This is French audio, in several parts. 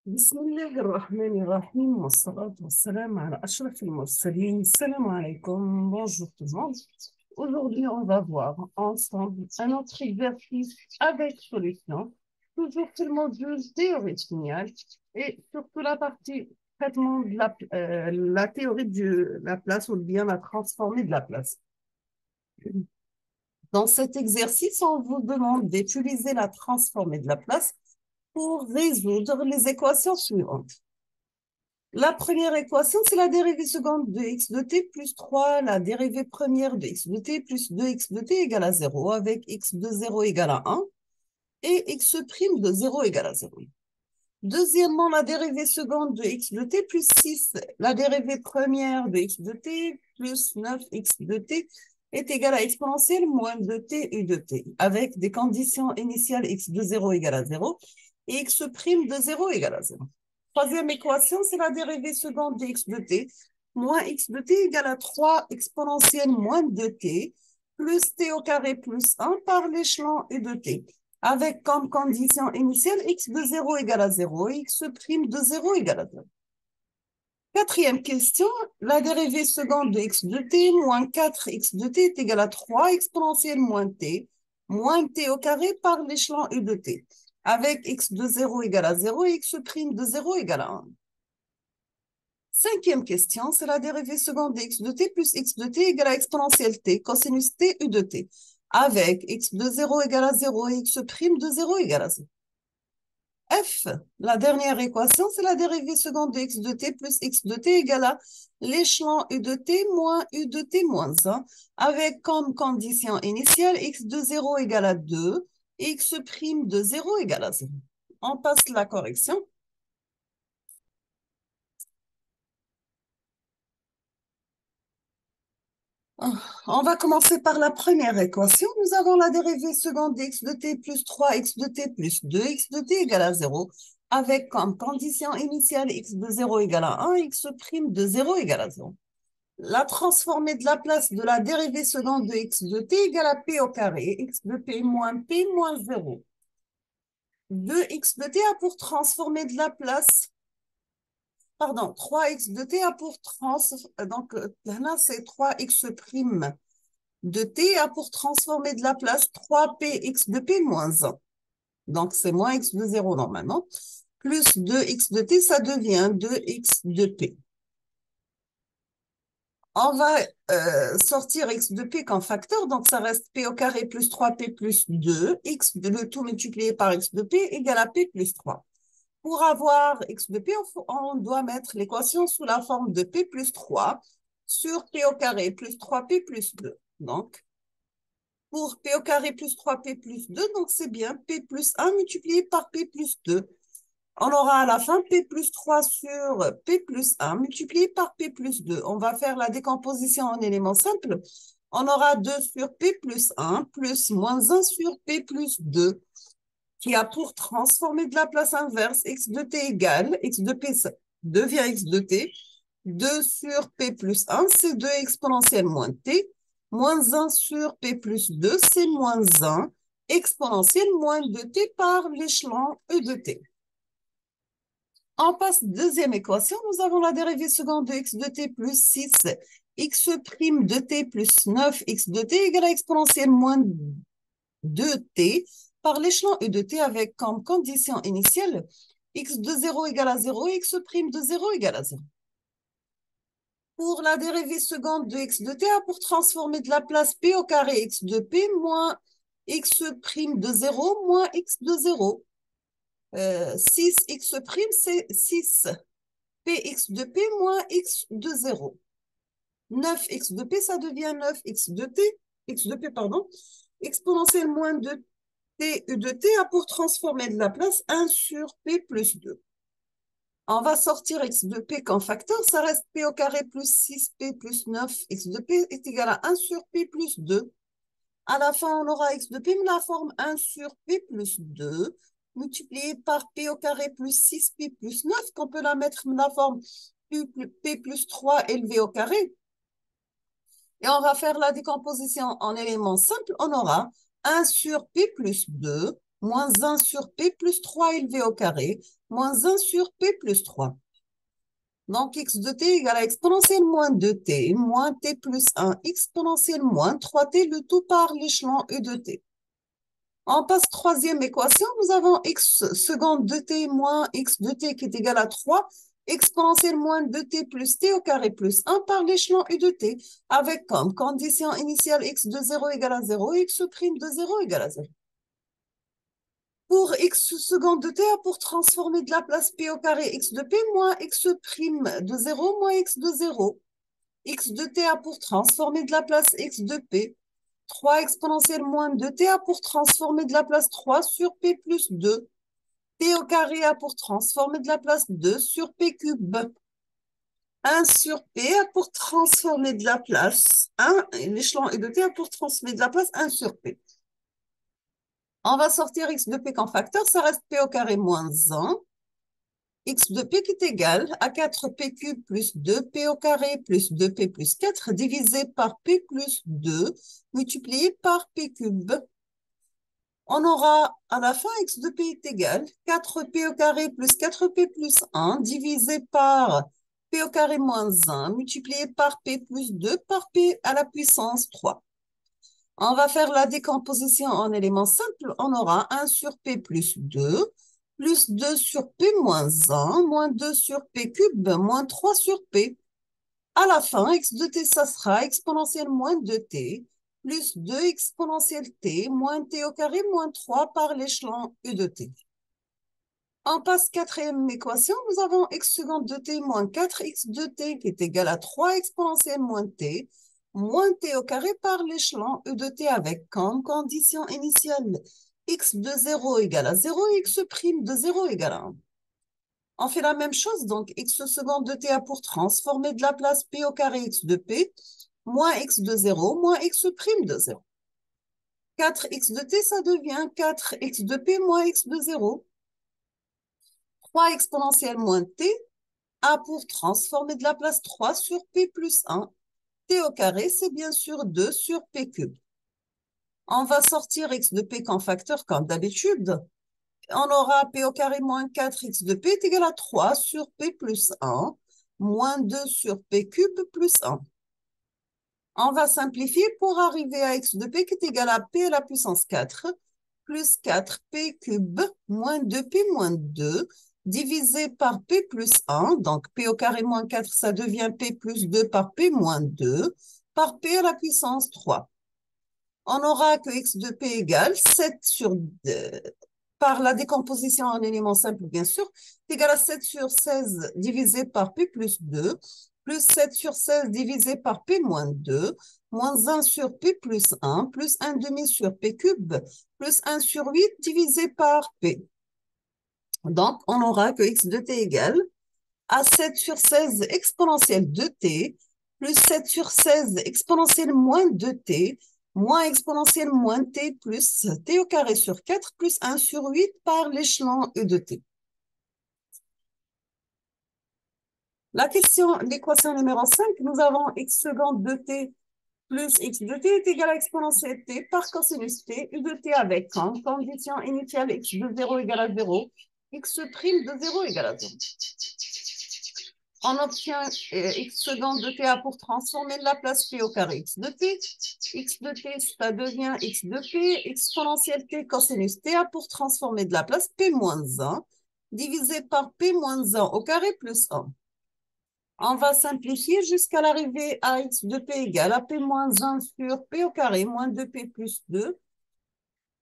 بسم الله الرحمن الرحيم والصلاة والسلام على أشرف المرسلين. Salam alaikum, bonjour tout le monde. Aujourd'hui, on va voir ensemble un autre exercice avec solution, toujours sur le module théorie finale et surtout la partie traitement de la théorie de la place ou bien la transformée de la place. Dans cet exercice, on vous demande d'utiliser la transformée de la place pour résoudre les équations suivantes. La première équation, c'est la dérivée seconde de x de t plus 3, la dérivée première de x de t plus 2x de t égale à 0, avec x de 0 égale à 1 et x' de 0 égale à 0. Deuxièmement, la dérivée seconde de x de t plus 6, la dérivée première de x de t plus 9x de t est égale à exponentielle moins 2t u de t, avec des conditions initiales x de 0 égale à 0 et x' de 0 égale à 0. Troisième équation, c'est la dérivée seconde de x de t moins x de t égale à 3 exponentielle moins 2t plus t au carré plus 1 par l'échelon u de t, avec comme condition initiale x de 0 égale à 0 et x' de 0 égale à 0. Quatrième question, la dérivée seconde de x de t moins 4x de t est égale à 3 exponentielle moins t au carré par l'échelon u de t, avec x de 0 égale à 0 et x' de 0 égale à 1. Cinquième question, c'est la dérivée seconde de x de t plus x de t égale à exponentielle t cosinus t u de t, avec x de 0 égale à 0 et x' de 0 égale à 0. F, la dernière équation, c'est la dérivée seconde de x de t plus x de t égale à l'échelon u de t moins u de t moins 1, avec comme condition initiale x de 0 égale à 2 et x' de 0 égale à 0. On passe la correction. On va commencer par la première équation. Nous avons la dérivée seconde de x de t plus 3x de t plus 2x de t égale à 0, avec comme condition initiale x de 0 égale à 1, x' de 0 égale à 0. La transformée de la place de la dérivée seconde de x de t égale à p au carré, x de p moins 0. 2x de t a pour transformer de la place, pardon, 3x de t a pour donc là c'est 3x' de t a pour transformer de la place 3p x de p moins 1. Donc c'est moins x de 0 normalement. Plus 2x de t, ça devient 2x de p. On va sortir x de p comme facteur, donc ça reste p au carré plus 3p plus 2, x de le tout multiplié par x de p égale à p plus 3. Pour avoir x de p, on doit mettre l'équation sous la forme de p plus 3 sur p au carré plus 3p plus 2. Donc, pour p au carré plus 3p plus 2, donc c'est bien p plus 1 multiplié par p plus 2. On aura à la fin p plus 3 sur p plus 1 multiplié par p plus 2. On va faire la décomposition en éléments simples. On aura 2 sur p plus 1 plus moins 1 sur p plus 2, qui a pour transformer de la place inverse x de t égale, x de p devient x de t, 2 sur p plus 1, c'est 2 exponentielle moins t, moins 1 sur p plus 2, c'est moins 1 exponentielle moins 2t par l'échelon e de t. On passe deuxième équation, nous avons la dérivée seconde de x de t plus 6, x' de t plus 9, x de t égale à exponentielle moins 2t par l'échelon e de t avec comme condition initiale x de 0 égale à 0 et x' de 0 égale à 0. Pour la dérivée seconde de x de t, pour transformer de la place p au carré x de p moins x' de 0 moins x de 0. 6x', c'est 6 px de p moins x de 0. 9x de p, ça devient 9x de t, x de p, pardon, exponentielle moins de t u de t a pour transformer de la place 1 sur p plus 2. On va sortir x de p comme facteur, ça reste p au carré plus 6p plus 9, x de p est égal à 1 sur p plus 2. À la fin, on aura x de p, mais la forme 1 sur p plus 2, multiplié par p au carré plus 6p plus 9, qu'on peut la mettre dans la forme p plus 3 élevé au carré. Et on va faire la décomposition en éléments simples. On aura 1 sur p plus 2 moins 1 sur p plus 3 élevé au carré, moins 1 sur p plus 3. Donc, x de t égale à exponentielle moins 2t, moins t plus 1, exponentielle moins 3t, le tout par l'échelon u de t. On passe troisième équation, nous avons x seconde de t moins x de t qui est égal à 3, exponentielle moins 2t plus t au carré plus 1 par l'échelon u de t, avec comme condition initiale x de 0 égale à 0, x prime de 0 égale à 0. Pour x seconde de t, pour transformer de la place p au carré x de p moins x prime de 0 moins x de 0. X de t a pour transformer de la place x de p. 3 exponentielle moins 2t a pour transformer de la place 3 sur p plus 2. P au carré a pour transformer de la place 2 sur p cube. 1 sur p a pour transformer de la place 1. L'échelon de t a pour transformer de la place 1 sur p. On va sortir x de p comme facteur, ça reste p au carré moins 1. X de p qui est égal à 4p cube plus 2p au carré plus 2p plus 4 divisé par p plus 2 multiplié par p cube. On aura à la fin x de p est égal à 4p au carré plus 4p plus 1 divisé par p au carré moins 1 multiplié par p plus 2 par p à la puissance 3. On va faire la décomposition en éléments simples. On aura 1 sur p plus 2 plus 2 sur p moins 1, moins 2 sur p cube, moins 3 sur p. À la fin, x de t, ça sera exponentielle moins 2t, plus 2 exponentielle t, moins t au carré, moins 3 par l'échelon u de t. On passe quatrième équation, nous avons x seconde de t moins 4x de t qui est égal à 3 exponentielle moins t au carré par l'échelon u de t avec comme condition initiale x de 0 égale à 0 et x prime de 0 égale à 1. On fait la même chose, donc x seconde de t a pour transformer de la place p au carré x de p, moins x de 0, moins x prime de 0. 4x de t, ça devient 4x de p moins x de 0. 3 exponentielle moins t a pour transformer de la place 3 sur p plus 1. T au carré, c'est bien sûr 2 sur p cube. On va sortir x de p comme facteur comme d'habitude. On aura p au carré moins 4x de p est égal à 3 sur p plus 1, moins 2 sur p cube plus 1. On va simplifier pour arriver à x de p qui est égal à p à la puissance 4, plus 4p cube moins 2p moins 2, divisé par p plus 1, donc p au carré moins 4, ça devient p plus 2 par p moins 2, par p à la puissance 3. On aura que x de p égale 7 sur 2, par la décomposition en éléments simples, bien sûr, est égal à 7 sur 16 divisé par p plus 2, plus 7 sur 16 divisé par p moins 2, moins 1 sur p plus 1, plus 1 demi sur p cube, plus 1 sur 8 divisé par p. Donc, on aura que x de t égale à 7 sur 16 exponentielle de t, plus 7 sur 16 exponentielle moins 2t, moins exponentielle moins t plus t au carré sur 4 plus 1 sur 8 par l'échelon u de t. L'équation numéro 5, nous avons x seconde de t plus x de t est égal à exponentielle t par cosinus t, u de t avec comme condition initiale x de 0 égale à 0, x prime de 0 égale à 0. On obtient x seconde de t a pour transformer de la place p au carré x de t. X de t, ça devient x de p, exponentielle t cosinus t a pour transformer de la place p moins 1, divisé par p moins 1 au carré plus 1. On va simplifier jusqu'à l'arrivée à x de p égale à p moins 1 sur p au carré moins 2p plus 2,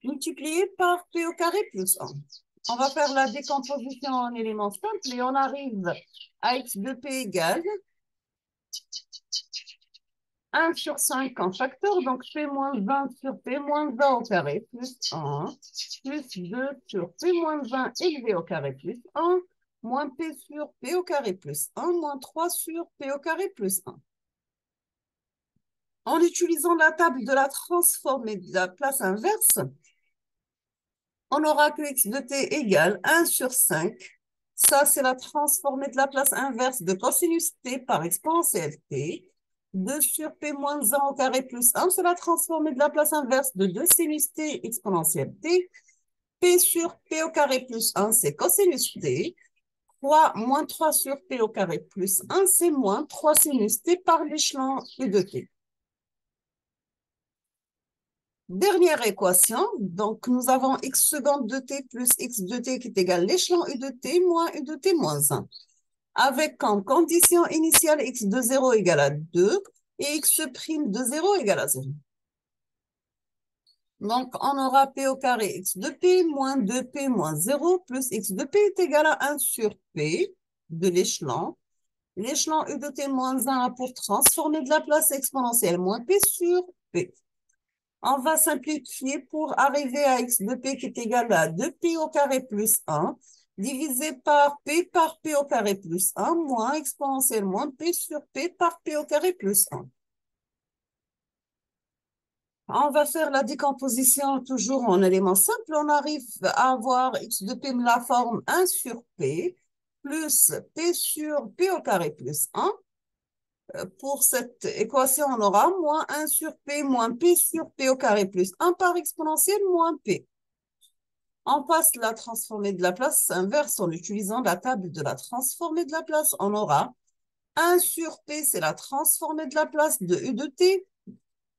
multiplié par p au carré plus 1. On va faire la décomposition en éléments simples et on arrive à x de p égale 1 sur 5 en facteur, donc p moins 20 sur p moins 1 au carré plus 1, plus 2 sur p moins 20 élevé au carré plus 1, moins p sur p au carré plus 1, moins 3 sur p au carré plus 1. En utilisant la table de la transformée de la place inverse, on aura que x de t égale 1 sur 5. Ça, c'est la transformée de la place inverse de cosinus t par exponentielle t. 2 sur p moins 1 au carré plus 1, c'est la transformée de la place inverse de 2 sinus t exponentielle t. P sur P au carré plus 1, c'est cosinus T. 3 moins 3 sur P au carré plus 1, c'est moins 3 sinus T par l'échelon U de T. Dernière équation, donc nous avons x seconde de t plus x de t qui est égal à l'échelon u de t moins u de t moins 1. Avec comme condition initiale x de 0 égale à 2 et x' de 0 égale à 0. Donc, on aura p au carré x de p moins 2p moins 0 plus x de p est égal à 1 sur p de l'échelon. L'échelon u de t moins 1 a pour transformer de la place exponentielle moins p sur p. On va simplifier pour arriver à x de p qui est égal à 2p au carré plus 1, divisé par p au carré plus 1, moins exponentielle moins p sur p par p au carré plus 1. On va faire la décomposition toujours en éléments simples. On arrive à avoir x de p de la forme 1 sur p, plus p sur p au carré plus 1. Pour cette équation, on aura moins 1 sur p moins p sur p au carré plus 1 par exponentielle moins p. On passe la transformée de la place inverse en utilisant la table de la transformée de la place. On aura 1 sur p, c'est la transformée de la place de u de t.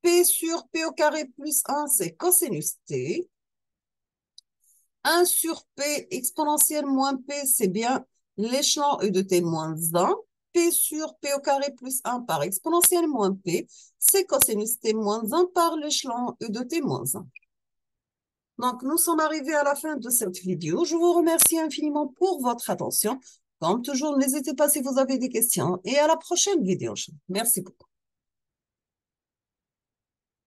P sur p au carré plus 1, c'est cosinus t. 1 sur p exponentielle moins p, c'est bien l'échelon u de t moins 1. P sur p au carré plus 1 par exponentielle moins p, c'est cosinus t moins 1 par l'échelon u de t moins 1. Donc, nous sommes arrivés à la fin de cette vidéo. Je vous remercie infiniment pour votre attention. Comme toujours, n'hésitez pas si vous avez des questions et à la prochaine vidéo. Merci beaucoup.